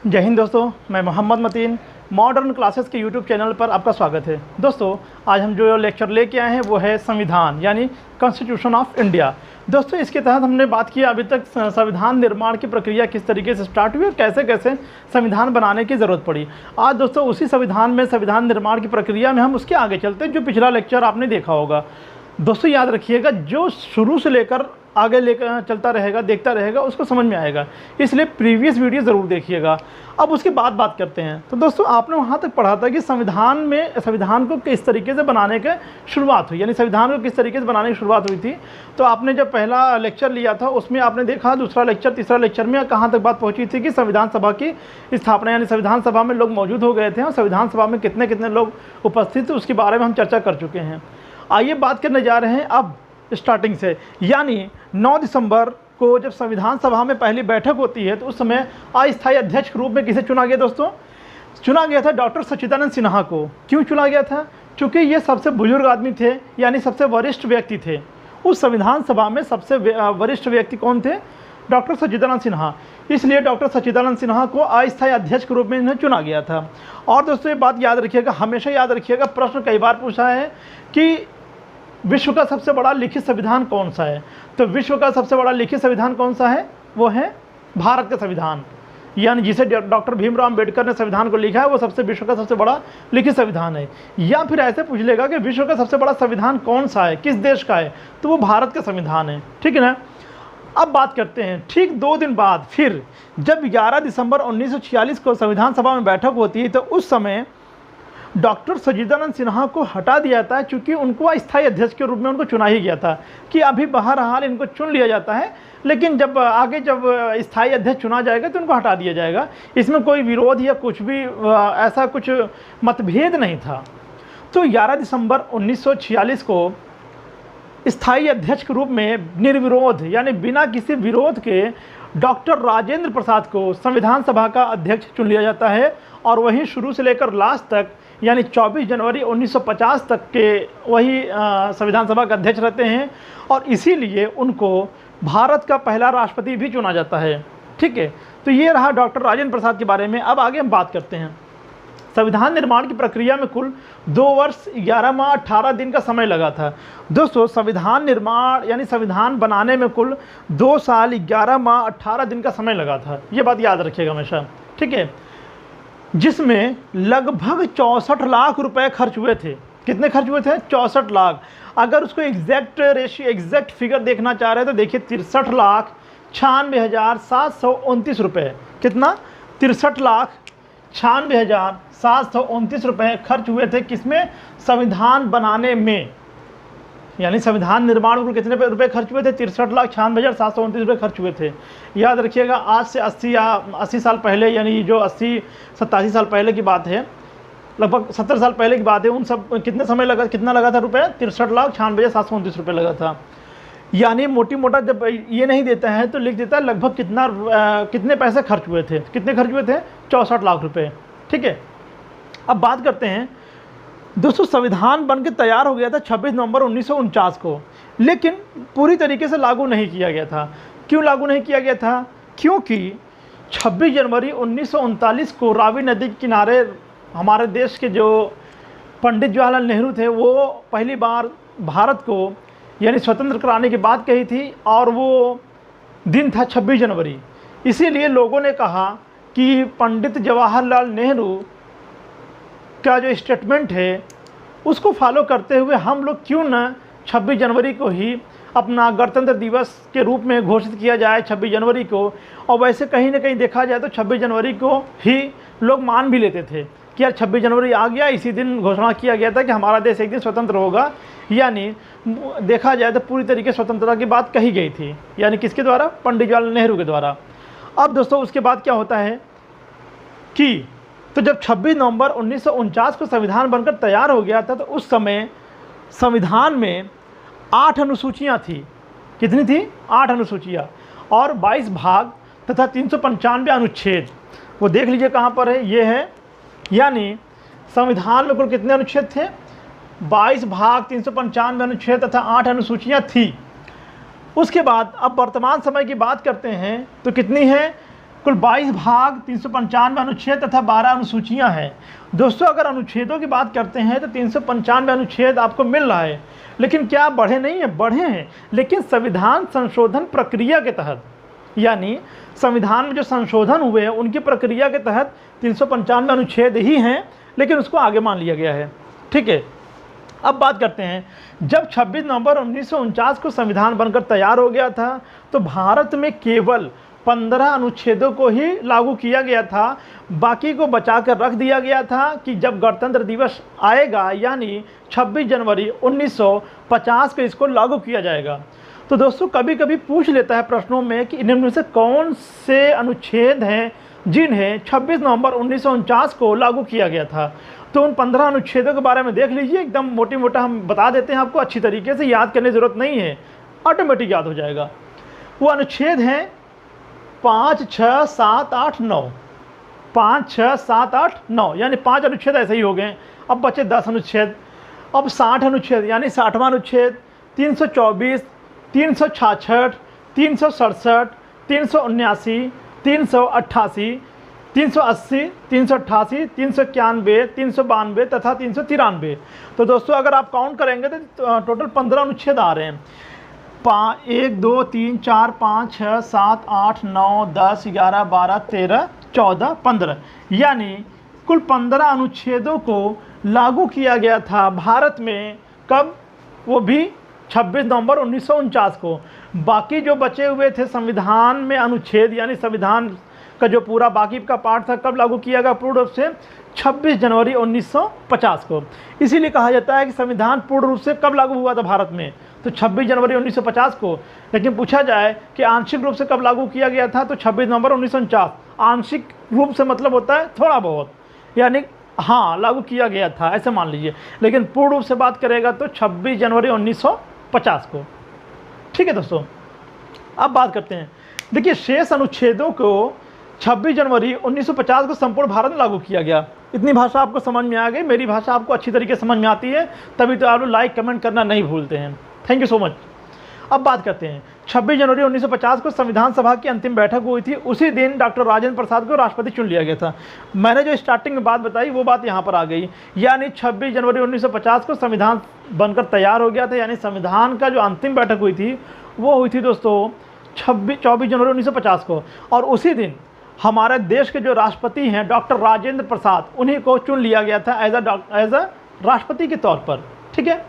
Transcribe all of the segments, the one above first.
जय हिंद दोस्तों, मैं मोहम्मद मतीन मॉडर्न क्लासेस के यूट्यूब चैनल पर आपका स्वागत है। दोस्तों, आज हम जो लेक्चर लेके आए हैं वो है संविधान यानी कॉन्स्टिट्यूशन ऑफ इंडिया। दोस्तों, इसके तहत हमने बात की अभी तक संविधान निर्माण की प्रक्रिया किस तरीके से स्टार्ट हुई और कैसे कैसे संविधान बनाने की ज़रूरत पड़ी। आज दोस्तों उसी संविधान निर्माण की प्रक्रिया में हम उसके आगे चलते हैं, जो पिछला लेक्चर आपने देखा होगा। दोस्तों याद रखिएगा, जो शुरू से लेकर आगे लेकर चलता रहेगा, देखता रहेगा, उसको समझ में आएगा, इसलिए प्रीवियस वीडियो ज़रूर देखिएगा। अब उसके बाद बात करते हैं। तो दोस्तों, आपने वहाँ तक पढ़ा था कि संविधान को किस तरीके से बनाने की शुरुआत हुई, यानी संविधान को किस तरीके से बनाने की शुरुआत हुई थी। तो आपने जब पहला लेक्चर लिया था उसमें आपने देखा, दूसरा लेक्चर, तीसरा लेक्चर में कहाँ तक बात पहुँची थी कि संविधान सभा की स्थापना, यानी संविधान सभा में लोग मौजूद हो गए थे और संविधान सभा में कितने कितने लोग उपस्थित थे उसके बारे में हम चर्चा कर चुके हैं। आइए बात करने जा रहे हैं अब स्टार्टिंग से, यानी 9 दिसंबर को जब संविधान सभा में पहली बैठक होती है तो उस समय अस्थायी अध्यक्ष के रूप में किसे चुना गया दोस्तों? चुना गया था डॉक्टर सच्चिदानंद सिन्हा को। क्यों चुना गया था? क्योंकि ये सबसे बुजुर्ग आदमी थे, यानी सबसे वरिष्ठ व्यक्ति थे। उस संविधान सभा में सबसे वरिष्ठ व्यक्ति कौन थे? डॉक्टर सच्चिदानंद सिन्हा। इसलिए डॉक्टर सच्चिदानंद सिन्हा को अस्थायी अध्यक्ष के रूप में इन्हें चुना गया था। और दोस्तों, ये बात याद रखिएगा, हमेशा याद रखिएगा, प्रश्न कई बार पूछा है कि विश्व का सबसे बड़ा लिखित संविधान कौन सा है? तो विश्व का सबसे बड़ा लिखित संविधान कौन सा है? वो है भारत का संविधान, यानी जिसे डॉक्टर भीमराव अम्बेडकर ने संविधान को लिखा है, वो विश्व का सबसे बड़ा लिखित संविधान है। या फिर ऐसे पूछ लेगा कि विश्व का सबसे बड़ा संविधान कौन सा है, किस देश का है? तो वो भारत का संविधान है। ठीक है ना? अब बात करते हैं, ठीक 2 दिन बाद फिर जब 11 दिसंबर 1946 को संविधान सभा में बैठक होती है, तो उस समय डॉक्टर सच्चिदानंद सिन्हा को हटा दिया जाता है, चूँकि उनको अस्थायी अध्यक्ष के रूप में उनको चुना ही गया था कि अभी बहरहाल इनको चुन लिया जाता है, लेकिन जब स्थायी अध्यक्ष चुना जाएगा तो उनको हटा दिया जाएगा। इसमें कोई विरोध या कुछ भी ऐसा कुछ मतभेद नहीं था। तो 11 दिसंबर 1946 को स्थायी अध्यक्ष के रूप में निर्विरोध, यानी बिना किसी विरोध के, डॉक्टर राजेंद्र प्रसाद को संविधान सभा का अध्यक्ष चुन लिया जाता है। और वही शुरू से लेकर लास्ट तक, यानी 24 जनवरी 1950 तक के वही संविधान सभा के अध्यक्ष रहते हैं, और इसीलिए उनको भारत का पहला राष्ट्रपति भी चुना जाता है। ठीक है, तो ये रहा डॉक्टर राजेंद्र प्रसाद के बारे में। अब आगे हम बात करते हैं। संविधान निर्माण की प्रक्रिया में कुल 2 वर्ष 11 माह 18 दिन का समय लगा था। दोस्तों, संविधान निर्माण यानी संविधान बनाने में कुल 2 साल 11 माह 18 दिन का समय लगा था। ये बात याद रखिएगा हमेशा। ठीक है, जिसमें लगभग 64 लाख रुपए खर्च हुए थे। कितने खर्च हुए थे? 64 लाख। अगर उसको एग्जैक्ट फिगर देखना चाह रहे हैं तो देखिए 63,96,729 रुपये। कितना? 63,96,729 रुपये खर्च हुए थे। किसमें? संविधान बनाने में, यानी संविधान निर्माण को कितने रुपए खर्च हुए थे? 63,96,729 रुपये खर्च हुए थे। याद रखिएगा, आज से 80 साल पहले, यानी जो 87 साल पहले की बात है, लगभग 70 साल पहले की बात है, उन सब कितना लगा था रुपये? 63,96,729 रुपये लगा था। यानी मोटी मोटा जब ये नहीं देता है तो लिख देता है लगभग कितने पैसे खर्च हुए थे। कितने खर्च हुए थे? 64 लाख रुपये। ठीक है, अब बात करते हैं। दोस्तों, संविधान बन के तैयार हो गया था 26 नवंबर 1949 को, लेकिन पूरी तरीके से लागू नहीं किया गया था। क्यों लागू नहीं किया गया था? क्योंकि 26 जनवरी 1939 को रावी नदी के किनारे हमारे देश के जो पंडित जवाहरलाल नेहरू थे, वो पहली बार भारत को यानी स्वतंत्र कराने की बात कही थी, और वो दिन था 26 जनवरी। इसीलिए लोगों ने कहा कि पंडित जवाहरलाल नेहरू का जो स्टेटमेंट है उसको फॉलो करते हुए हम लोग क्यों न 26 जनवरी को ही अपना गणतंत्र दिवस के रूप में घोषित किया जाए, 26 जनवरी को। और वैसे कहीं ना कहीं देखा जाए तो 26 जनवरी को ही लोग मान भी लेते थे कि यार 26 जनवरी आ गया, इसी दिन घोषणा किया गया था कि हमारा देश एक दिन स्वतंत्र होगा। यानी देखा जाए तो पूरी तरीके स्वतंत्रता की बात कही गई थी, यानी किसके द्वारा? पंडित जवाहरलाल नेहरू के द्वारा। अब दोस्तों, उसके बाद क्या होता है कि तो जब 26 नवंबर 1949 को संविधान बनकर तैयार हो गया था, तो उस समय संविधान में 8 अनुसूचियाँ थी। कितनी थी? 8 अनुसूचियाँ और 22 भाग तथा 395 अनुच्छेद। वो देख लीजिए कहाँ पर है, ये है। यानी संविधान में कुल कितने अनुच्छेद थे? 22 भाग, 395 अनुच्छेद तथा 8 अनुसूचियाँ थी। उसके बाद अब वर्तमान समय की बात करते हैं तो कितनी है? कुल 22 भाग, 395 अनुच्छेद तथा 12 अनुसूचियां हैं। दोस्तों अगर अनुच्छेदों की बात करते हैं तो 395 अनुच्छेद आपको मिल रहा है, लेकिन क्या बढ़े नहीं है? बढ़े हैं, लेकिन संविधान संशोधन प्रक्रिया के तहत, यानी संविधान में जो संशोधन हुए हैं उनकी प्रक्रिया के तहत 395 अनुच्छेद ही हैं, लेकिन उसको आगे मान लिया गया है। ठीक है, अब बात करते हैं, जब 26 नवंबर 1949 को संविधान बनकर तैयार हो गया था तो भारत में केवल 15 अनुच्छेदों को ही लागू किया गया था, बाकी को बचा कर रख दिया गया था कि जब गणतंत्र दिवस आएगा यानी 26 जनवरी 1950 को इसको लागू किया जाएगा। तो दोस्तों कभी कभी पूछ लेता है प्रश्नों में कि इनमें से कौन से अनुच्छेद हैं जिन्हें 26 नवंबर 1949 को लागू किया गया था। तो उन 15 अनुच्छेदों के बारे में देख लीजिए, एकदम मोटी मोटा हम बता देते हैं आपको, अच्छी तरीके से याद करने की ज़रूरत नहीं है, ऑटोमेटिक याद हो जाएगा। वो अनुच्छेद हैं 5, 6, 7, 8, 9, 5, 6, 7, 8, 9, यानी 5 अनुच्छेद ऐसे ही हो गए। अब बचे 10 अनुच्छेद। अब 60 अनुच्छेद यानी 60वां अनुच्छेद, 324, 366, 367, 379, 388, 380, 388, 391, 392 तथा 393। तो दोस्तों अगर आप काउंट करेंगे तो टोटल 15 अनुच्छेद आ रहे हैं। 1, 2, 3, 4, 5, 6, 7, 8, 9, 10, 11, 12, 13, 14, 15, यानी कुल 15 अनुच्छेदों को लागू किया गया था भारत में। कब? वो भी 26 नवंबर 1949 को। बाकी जो बचे हुए थे संविधान में अनुच्छेद, यानी संविधान का जो पूरा बाकी का पार्ट था, कब लागू किया गया पूर्ण रूप से? 26 जनवरी 1950 को। इसीलिए कहा जाता है कि संविधान पूर्ण रूप से कब लागू हुआ था भारत में? तो 26 जनवरी 1950 को। लेकिन पूछा जाए कि आंशिक रूप से कब लागू किया गया था, तो 26 नवंबर 1949। आंशिक रूप से मतलब होता है थोड़ा बहुत, यानी हाँ लागू किया गया था ऐसे मान लीजिए, लेकिन पूर्ण रूप से बात करेगा तो 26 जनवरी 1950 को। ठीक है दोस्तों, अब बात करते हैं। देखिए शेष अनुच्छेदों को 26 जनवरी 1950 को संपूर्ण भारत में लागू किया गया। इतनी भाषा आपको समझ में आ गई? मेरी भाषा आपको अच्छी तरीके से समझ में आती है, तभी तो आप लोग लाइक कमेंट करना नहीं भूलते हैं। Thank you so much. अब बात करते हैं, 26 जनवरी 1950 को संविधान सभा की अंतिम बैठक हुई थी। उसी दिन डॉक्टर राजेंद्र प्रसाद को राष्ट्रपति चुन लिया गया था। मैंने जो स्टार्टिंग में बात बताई वो बात यहाँ पर आ गई, यानी 26 जनवरी 1950 को संविधान बनकर तैयार हो गया था, यानी संविधान का जो अंतिम बैठक हुई थी वो हुई थी दोस्तों 24 जनवरी 1950 को। और उसी दिन हमारे देश के जो राष्ट्रपति हैं डॉक्टर राजेंद्र प्रसाद, उन्हीं को चुन लिया गया था एज अ राष्ट्रपति के तौर पर। ठीक है,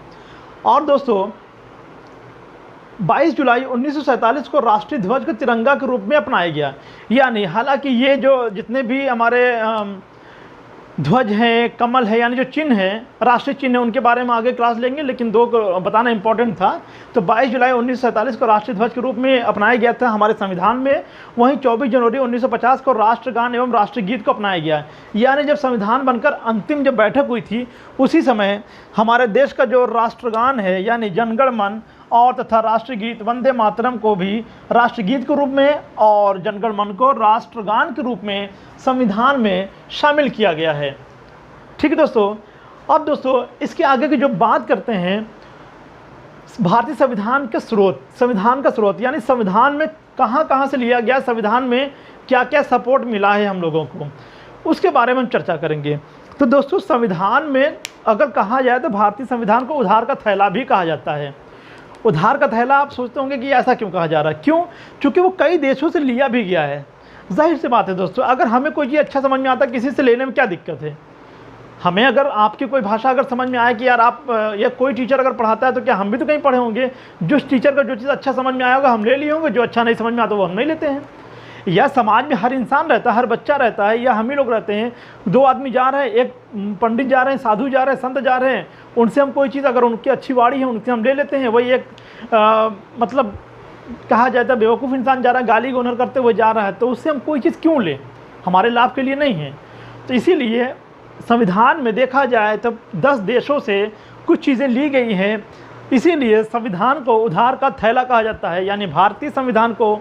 और दोस्तों 22 जुलाई 1947 को राष्ट्रीय ध्वज को तिरंगा के रूप में अपनाया गया। यानी हालांकि ये जो जितने भी हमारे ध्वज हैं, कमल है, यानी जो चिन्ह है, राष्ट्रीय चिन्ह है, उनके बारे में आगे क्लास लेंगे, लेकिन दो को बताना इंपॉर्टेंट था। तो 22 जुलाई 1947 को राष्ट्रीय ध्वज के रूप में अपनाया गया था हमारे संविधान में। वहीं 24 जनवरी 1950 को राष्ट्रगान एवं राष्ट्रगीत को अपनाया गया। यानी जब संविधान बनकर अंतिम जब बैठक हुई थी उसी समय हमारे देश का जो राष्ट्रगान है यानी जनगण मन और तथा राष्ट्रगीत वंदे मातरम को भी राष्ट्रगीत के रूप में और जनगण मन को राष्ट्रगान के रूप में संविधान में शामिल किया गया है। ठीक है दोस्तों, अब दोस्तों इसके आगे की जो बात करते हैं, भारतीय संविधान के स्रोत, संविधान का स्रोत यानी संविधान में कहाँ से लिया गया, संविधान में क्या क्या सपोर्ट मिला है हम लोगों को, उसके बारे में हम चर्चा करेंगे। तो दोस्तों संविधान में अगर कहा जाए तो भारतीय संविधान को उधार का थैला भी कहा जाता है। उधार का थैला आप सोचते होंगे कि ऐसा क्यों कहा जा रहा है? क्यों? क्योंकि वो कई देशों से लिया भी गया है। जाहिर सी बात है दोस्तों, अगर हमें कोई चीज़ अच्छा समझ में आता है, किसी से लेने में क्या दिक्कत है? हमें अगर आपकी कोई भाषा अगर समझ में आए कि यार आप या कोई टीचर अगर पढ़ाता है तो क्या हम भी तो कहीं पढ़े होंगे, जो टीचर का जो चीज़ अच्छा समझ में आया होगा हम ले लिए होंगे, जो अच्छा नहीं समझ में आता वो हम नहीं लेते हैं। या समाज में हर इंसान रहता है, हर बच्चा रहता है, या हम ही लोग रहते हैं। दो आदमी जा रहे हैं, एक पंडित जा रहे हैं, साधु जा रहे हैं, संत जा रहे हैं, उनसे हम कोई चीज़ अगर उनकी अच्छी वाणी है उनसे हम ले लेते हैं। वही एक मतलब कहा जाता है बेवकूफ़ इंसान जा रहा है, गाली गोनर करते हुए जा रहा है, तो उससे हम कोई चीज़ क्यों लें? हमारे लाभ के लिए नहीं है। तो इसीलिए संविधान में देखा जाए तो 10 देशों से कुछ चीज़ें ली गई हैं, इसीलिए संविधान को उधार का थैला कहा जाता है। यानी भारतीय संविधान को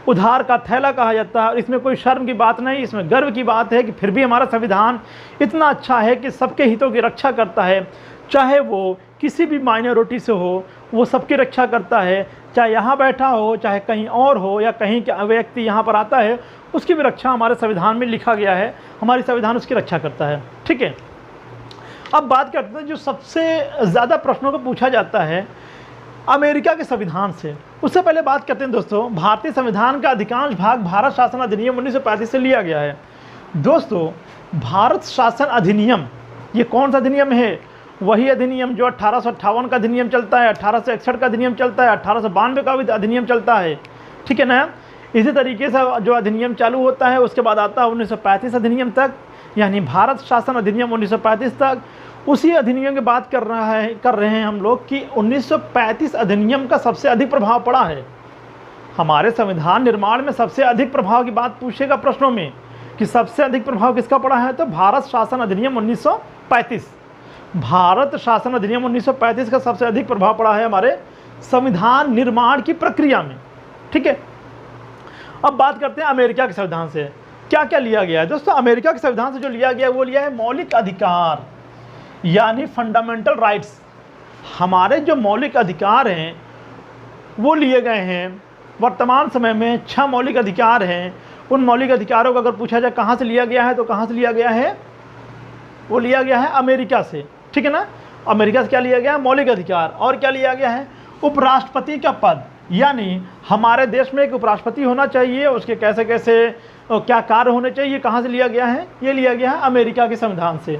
उधार का थैला कहा जाता है। इसमें कोई शर्म की बात नहीं, इसमें गर्व की बात है कि फिर भी हमारा संविधान इतना अच्छा है कि सबके हितों की रक्षा करता है, चाहे वो किसी भी माइनॉरिटी से हो वो सबकी रक्षा करता है, चाहे यहाँ बैठा हो, चाहे कहीं और हो, या कहीं का व्यक्ति यहाँ पर आता है, उसकी भी रक्षा हमारे संविधान में लिखा गया है, हमारी संविधान उसकी रक्षा करता है। ठीक है, अब बात करते हैं जो सबसे ज़्यादा प्रश्नों को पूछा जाता है अमेरिका के संविधान से। उससे पहले बात करते हैं दोस्तों, भारतीय संविधान का अधिकांश भाग भारत शासन अधिनियम 1935 से लिया गया है। दोस्तों, भारत शासन अधिनियम ये कौन सा अधिनियम है? वही अधिनियम जो 1858 का अधिनियम चलता है, 1861 का अधिनियम चलता है, 1892 का भी अधिनियम चलता है। ठीक है ना। इसी तरीके से जो अधिनियम चालू होता है उसके बाद आता है 1935 अधिनियम तक, यानी भारत शासन अधिनियम 1935 तक। उसी अधिनियम की बात कर रहे हैं हम लोग कि 1935 अधिनियम का सबसे अधिक प्रभाव पड़ा है हमारे संविधान निर्माण में। सबसे अधिक प्रभाव की बात पूछेगा प्रश्नों में कि सबसे अधिक प्रभाव किसका पड़ा है, तो भारत शासन अधिनियम 1935। भारत शासन अधिनियम 1935 का सबसे अधिक प्रभाव पड़ा है हमारे संविधान निर्माण की प्रक्रिया में। ठीक है, अब बात करते हैं अमेरिका के संविधान से क्या क्या लिया गया है। दोस्तों, अमेरिका के संविधान से जो लिया गया है वो लिया है मौलिक अधिकार, यानी फंडामेंटल राइट्स। हमारे जो मौलिक अधिकार हैं वो लिए गए हैं। वर्तमान समय में 6 मौलिक अधिकार हैं। उन मौलिक अधिकारों को अगर पूछा जाए कहाँ से लिया गया है, तो कहाँ से लिया गया है, वो लिया गया है अमेरिका से। ठीक है ना। अमेरिका से क्या लिया गया है, मौलिक अधिकार। और क्या लिया गया है, उपराष्ट्रपति का पद, यानी हमारे देश में एक उपराष्ट्रपति होना चाहिए, उसके कैसे कैसे क्या कार्य होने चाहिए, कहाँ से लिया गया है, ये लिया गया है अमेरिका के संविधान से।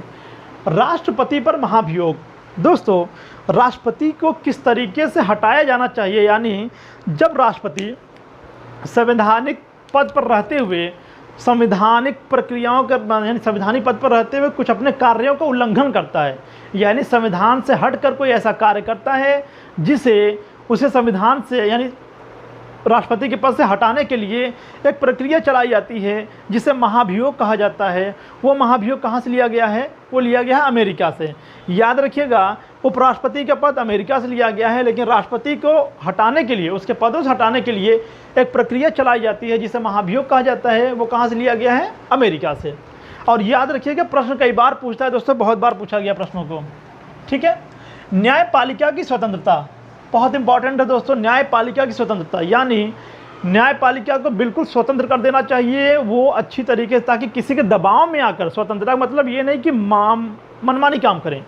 राष्ट्रपति पर महाभियोग। दोस्तों, राष्ट्रपति को किस तरीके से हटाया जाना चाहिए, यानी जब राष्ट्रपति संवैधानिक पद पर रहते हुए संवैधानिक प्रक्रियाओं का, यानी संवैधानिक पद पर रहते हुए कुछ अपने कार्यों का उल्लंघन करता है, यानी संविधान से हटकर कोई ऐसा कार्य करता है जिसे उसे संविधान से, यानी राष्ट्रपति के पद से हटाने के लिए एक प्रक्रिया चलाई जाती है जिसे महाभियोग कहा जाता है। वो महाभियोग कहाँ से लिया गया है, वो लिया गया है अमेरिका से। याद रखिएगा, उपराष्ट्रपति का पद अमेरिका से लिया गया है, लेकिन राष्ट्रपति को हटाने के लिए, उसके पदों से हटाने के लिए एक प्रक्रिया चलाई जाती है जिसे महाभियोग कहा जाता है। वो कहाँ से लिया गया है, अमेरिका से। और याद रखिएगा, प्रश्न कई बार पूछता है दोस्तों, बहुत बार पूछा गया प्रश्नों को। ठीक है, न्यायपालिका की स्वतंत्रता बहुत इंपॉर्टेंट है दोस्तों। न्यायपालिका की स्वतंत्रता, यानी न्यायपालिका को बिल्कुल स्वतंत्र कर देना चाहिए वो अच्छी तरीके से, ताकि किसी के दबाव में आकर, स्वतंत्रता का मतलब ये नहीं कि मनमानी काम करें।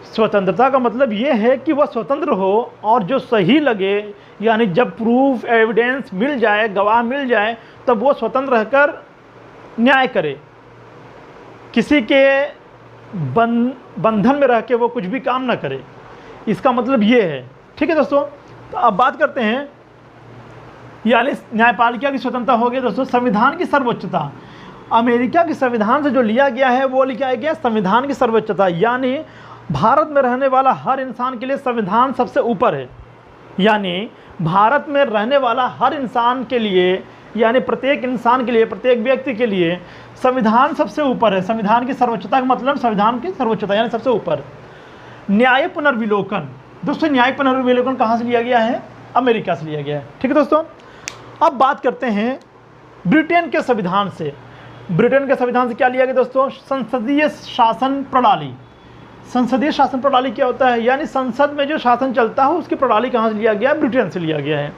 स्वतंत्रता का मतलब ये है कि वह स्वतंत्र हो और जो सही लगे, यानी जब प्रूफ एविडेंस मिल जाए, गवाह मिल जाए, तब वो स्वतंत्र रहकर न्याय करे। किसी के बंधन में रह के वो कुछ भी काम ना करे, इसका मतलब ये है। ठीक है दोस्तों, तो अब बात करते हैं, यानी न्यायपालिका की स्वतंत्रता हो गई दोस्तों। संविधान की सर्वोच्चता, अमेरिका के संविधान से जो लिया गया है वो लिखा गया संविधान की सर्वोच्चता, यानी भारत में रहने वाला हर इंसान के लिए संविधान सबसे ऊपर है। यानी भारत में रहने वाला हर इंसान के लिए, यानी प्रत्येक इंसान के लिए, प्रत्येक व्यक्ति के लिए संविधान सबसे ऊपर है। संविधान की सर्वोच्चता का मतलब संविधान की सर्वोच्चता, यानी सबसे ऊपर। न्याय पुनर्विलोकन, दोस्तों न्याय पुनर्विलोकन कहाँ से लिया गया है, अमेरिका से लिया गया है। ठीक है दोस्तों, अब बात करते हैं ब्रिटेन के संविधान से। ब्रिटेन के संविधान से क्या लिया गया दोस्तों, संसदीय शासन प्रणाली। संसदीय शासन प्रणाली क्या होता है, यानी संसद में जो शासन चलता है उसकी प्रणाली कहाँ से लिया गया, ब्रिटेन से लिया गया है।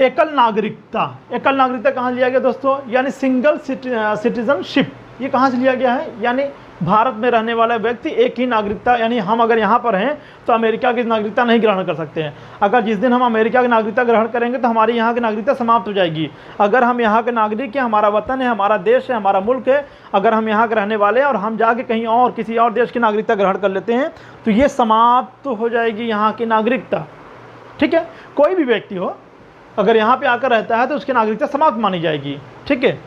एकल नागरिकता, एकल नागरिकता कहाँ लिया गया दोस्तों, यानी सिंगल सिटीजनशिप, ये कहाँ से लिया गया है, यानी भारत में रहने वाला व्यक्ति एक ही नागरिकता, यानी हम अगर यहाँ पर हैं तो अमेरिका की नागरिकता नहीं ग्रहण कर सकते हैं। अगर जिस दिन हम अमेरिका की नागरिकता ग्रहण करेंगे तो हमारी यहाँ की नागरिकता समाप्त हो जाएगी। अगर हम यहाँ के नागरिक हैं, हमारा वतन है, हमारा देश है, हमारा मुल्क है, अगर हम यहाँ के रहने वाले हैं और हम जाके कहीं और किसी और देश की नागरिकता ग्रहण कर लेते हैं तो ये समाप्त हो जाएगी यहाँ की नागरिकता। ठीक है, कोई भी व्यक्ति हो अगर यहाँ पर आकर रहता है तो उसकी नागरिकता समाप्त मानी जाएगी। ठीक है,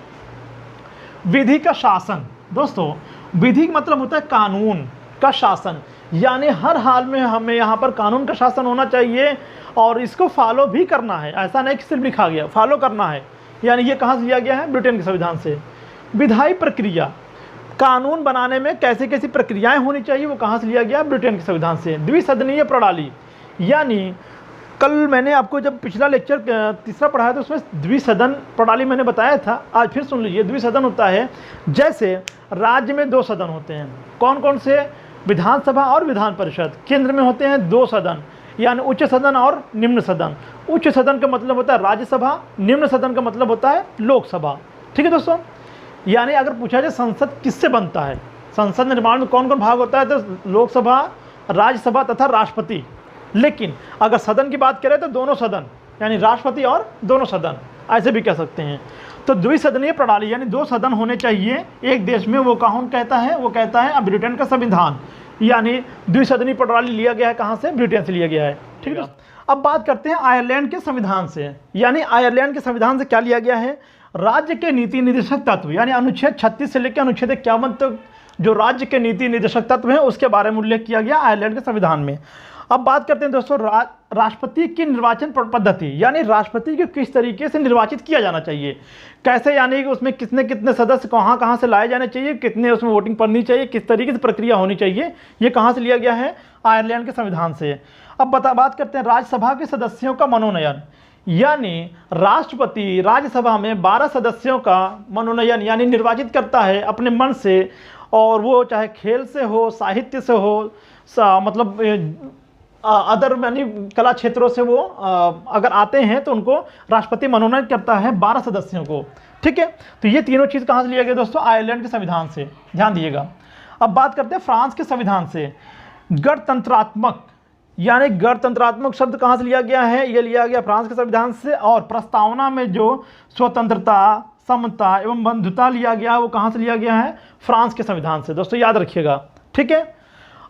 विधि का शासन, दोस्तों विधि मतलब होता है कानून का शासन, यानी हर हाल में हमें यहाँ पर कानून का शासन होना चाहिए और इसको फॉलो भी करना है। ऐसा नहीं कि सिर्फ लिखा गया, फॉलो करना है। यानी ये कहाँ से लिया गया है, ब्रिटेन के संविधान से। विधायी प्रक्रिया, कानून बनाने में कैसी कैसी प्रक्रियाएं होनी चाहिए, वो कहाँ से लिया गया, ब्रिटेन के संविधान से। द्विसदनीय प्रणाली, यानी कल मैंने आपको जब पिछला लेक्चर तीसरा पढ़ाया था उसमें द्विसदन प्रणाली मैंने बताया था, आज फिर सुन लीजिए। द्विसदन होता है जैसे राज्य में 2 सदन होते हैं, कौन कौन से, विधानसभा और विधान परिषद। केंद्र में होते हैं 2 सदन, यानी उच्च सदन और निम्न सदन। उच्च सदन का मतलब होता है राज्यसभा, निम्न सदन का मतलब होता है लोकसभा। ठीक है दोस्तों, यानी अगर पूछा जाए संसद किससे बनता है, संसद निर्माण में कौन कौन भाग होता है, तो लोकसभा, राज्यसभा तथा राष्ट्रपति। लेकिन अगर सदन की बात करें तो दोनों सदन, यानी राष्ट्रपति और दोनों सदन, ऐसे भी कह सकते हैं। तो द्विसदनीय प्रणाली यानी 2 सदन होने चाहिए एक देश में, वो कौन कहता है, वो कहता है ब्रिटेन का संविधान। यानी द्विसदनीय प्रणाली लिया गया है कहाँ से, ब्रिटेन से लिया गया है। ठीक है, अब बात करते हैं आयरलैंड के संविधान से। यानी आयरलैंड के संविधान से क्या लिया गया है, राज्य के नीति निर्देशक तत्व, यानी अनुच्छेद 36 से लेकर अनुच्छेद 51 तक जो राज्य के नीति निर्देशक तत्व हैं उसके बारे में उल्लेख किया गया आयरलैंड के संविधान में। अब बात करते हैं दोस्तों राष्ट्रपति की निर्वाचन पद्धति, यानी राष्ट्रपति को किस तरीके से निर्वाचित किया जाना चाहिए, कैसे, यानी कि उसमें कितने कितने सदस्य कहाँ कहाँ से लाए जाने चाहिए, कितने उसमें वोटिंग पड़नी चाहिए, किस तरीके से प्रक्रिया होनी चाहिए, ये कहाँ से लिया गया है, आयरलैंड के संविधान से। अब बात करते हैं राज्यसभा के सदस्यों का मनोनयन, यानी राष्ट्रपति राज्यसभा में 12 सदस्यों का मनोनयन यानी निर्वाचित करता है अपने मन से, और वो चाहे खेल से हो, साहित्य से हो, मतलब अदर यानी कला क्षेत्रों से वो अगर आते हैं तो उनको राष्ट्रपति मनोनयन करता है 12 सदस्यों को। ठीक है, तो ये तीनों चीज़ कहाँ से लिया गया दोस्तों, आयरलैंड के संविधान से, ध्यान दिएगा। अब बात करते हैं फ्रांस के संविधान से। गणतंत्रात्मक, यानी गणतंत्रात्मक शब्द कहाँ से लिया गया है, ये लिया गया फ्रांस के संविधान से। और प्रस्तावना में जो स्वतंत्रता, समता एवं बंधुता लिया गया वो कहाँ से लिया गया है, फ्रांस के संविधान से, दोस्तों याद रखिएगा। ठीक है,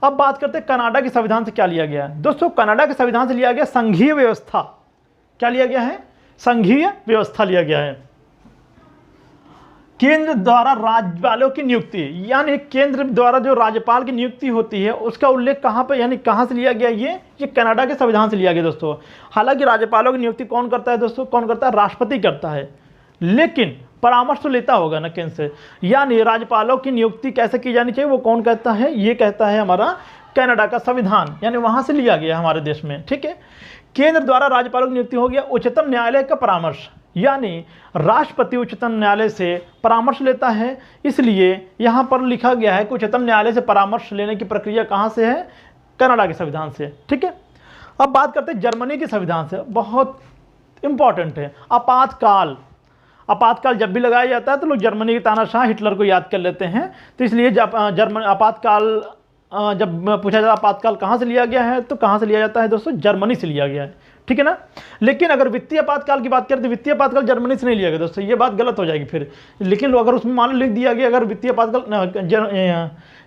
अब बात करते हैं कनाडा के संविधान से क्या लिया गया है। दोस्तों कनाडा के संविधान से लिया गया संघीय व्यवस्था, क्या लिया गया है, संघीय व्यवस्था लिया गया है। केंद्र द्वारा राज्यपालों की नियुक्ति, यानी केंद्र द्वारा जो राज्यपाल की नियुक्ति होती है उसका उल्लेख कहाँ पर, यानी कहाँ से लिया गया, ये कनाडा के संविधान से लिया गया दोस्तों। हालांकि राज्यपालों की नियुक्ति कौन करता है दोस्तों, कौन करता है, राष्ट्रपति करता है, लेकिन परामर्श तो लेता होगा ना केंद्र से। यानी राज्यपालों की नियुक्ति कैसे की जानी चाहिए वो कौन कहता है, ये कहता है हमारा कनाडा का संविधान, यानी वहाँ से लिया गया हमारे देश में। ठीक है, केंद्र द्वारा राज्यपालों की नियुक्ति हो गया। उच्चतम न्यायालय का परामर्श, यानी राष्ट्रपति उच्चतम न्यायालय से परामर्श लेता है, इसलिए यहाँ पर लिखा गया है कि उच्चतम न्यायालय से परामर्श लेने की प्रक्रिया कहाँ से है, कनाडा के संविधान से। ठीक है, अब बात करते हैं जर्मनी के संविधान से, बहुत इंपॉर्टेंट है। आपातकाल, आपातकाल जब भी लगाया जाता है तो लोग जर्मनी के तानाशाह हिटलर को याद कर लेते हैं, तो इसलिए जर्मनी आपातकाल जब पूछा जाता है आपातकाल कहाँ से लिया गया है, तो कहाँ से लिया जाता है दोस्तों, जर्मनी से लिया गया है। ठीक है ना, लेकिन अगर वित्तीय आपातकाल की बात करें तो वित्तीय आपातकाल जर्मनी से नहीं लिया गया दोस्तों, ये बात गलत हो जाएगी फिर। लेकिन अगर उसमें मान लो लिख दिया गया अगर वित्तीय आपातकाल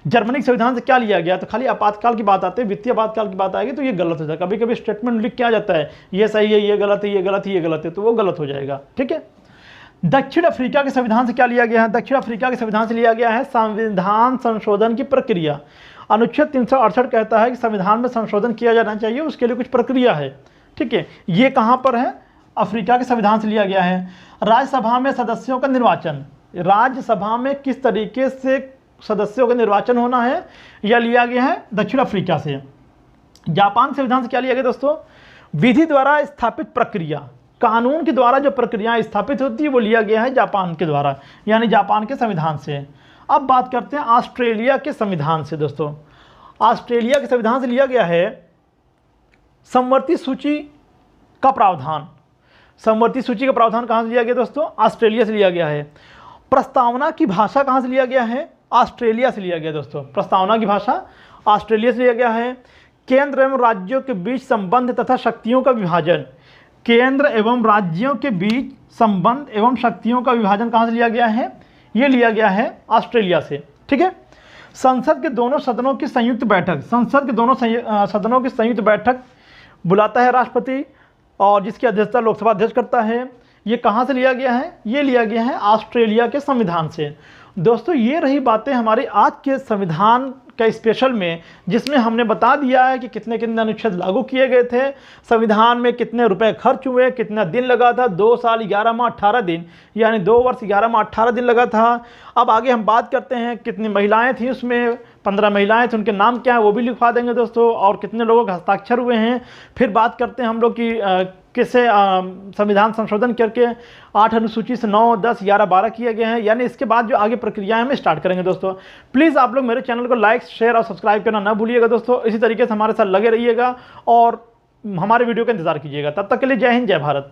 जर्मनी के संविधान से क्या लिया गया, तो खाली आपातकाल की बात आती है, वित्तीय आपातकाल की बात आएगी तो ये गलत हो जाएगा। कभी कभी स्टेटमेंट लिख के आ जाता है ये सही है, ये गलत है, ये गलत है, ये गलत है, तो वो गलत हो जाएगा। ठीक है, दक्षिण अफ्रीका के संविधान से क्या लिया गया है, दक्षिण अफ्रीका के संविधान से लिया गया है संविधान संशोधन की प्रक्रिया। अनुच्छेद 368 कहता है कि संविधान में संशोधन किया जाना चाहिए, उसके लिए कुछ प्रक्रिया है। ठीक है, ये कहाँ पर है, अफ्रीका के संविधान से लिया गया है। राज्यसभा में सदस्यों का निर्वाचन, राज्यसभा में किस तरीके से सदस्यों का निर्वाचन होना है, यह लिया गया है दक्षिण अफ्रीका से। जापान संविधान से क्या लिया गया दोस्तों, विधि द्वारा स्थापित प्रक्रिया, कानून के द्वारा जो प्रक्रियाएं स्थापित होती है वो लिया गया है जापान के द्वारा, यानी जापान के संविधान से। अब बात करते हैं ऑस्ट्रेलिया के संविधान से दोस्तों। ऑस्ट्रेलिया के संविधान से लिया गया है समवर्ती सूची का प्रावधान। समवर्ती सूची का प्रावधान कहाँ से लिया गया दोस्तों, ऑस्ट्रेलिया से लिया गया है। प्रस्तावना की भाषा कहाँ से लिया गया है, ऑस्ट्रेलिया से लिया गया दोस्तों। प्रस्तावना की भाषा ऑस्ट्रेलिया से लिया गया है। केंद्र एवं राज्यों के बीच संबंध तथा शक्तियों का विभाजन, केंद्र एवं राज्यों के बीच संबंध एवं शक्तियों का विभाजन कहाँ से लिया गया है, ये लिया गया है ऑस्ट्रेलिया से। ठीक है, संसद के दोनों सदनों की संयुक्त बैठक, संसद के दोनों सदनों की संयुक्त बैठक बुलाता है राष्ट्रपति और जिसकी अध्यक्षता लोकसभा अध्यक्ष करता है। ये कहाँ से लिया गया है, ये लिया गया है ऑस्ट्रेलिया के संविधान से। दोस्तों ये रही बातें हमारे आज के संविधान का स्पेशल में, जिसमें हमने बता दिया है कि कितने कितने अनुच्छेद लागू किए गए थे, संविधान में कितने रुपए खर्च हुए, कितना दिन लगा था, 2 साल 11 माह 18 दिन, यानी 2 वर्ष 11 माह 18 दिन लगा था। अब आगे हम बात करते हैं कितनी महिलाएं थी उसमें, 15 महिलाएं थी, उनके नाम क्या है वो भी लिखवा देंगे दोस्तों, और कितने लोगों के हस्ताक्षर हुए हैं। फिर बात करते हैं हम लोग की किसे संविधान संशोधन करके 8 अनुसूची से 9, 10, 11, 12 किए गए हैं, यानी इसके बाद जो आगे प्रक्रियाएं हम स्टार्ट करेंगे दोस्तों। प्लीज़ आप लोग मेरे चैनल को लाइक, शेयर और सब्सक्राइब करना ना भूलिएगा दोस्तों। इसी तरीके से हमारे साथ लगे रहिएगा और हमारे वीडियो का इंतज़ार कीजिएगा। तब तक के लिए जय हिंद, जय भारत।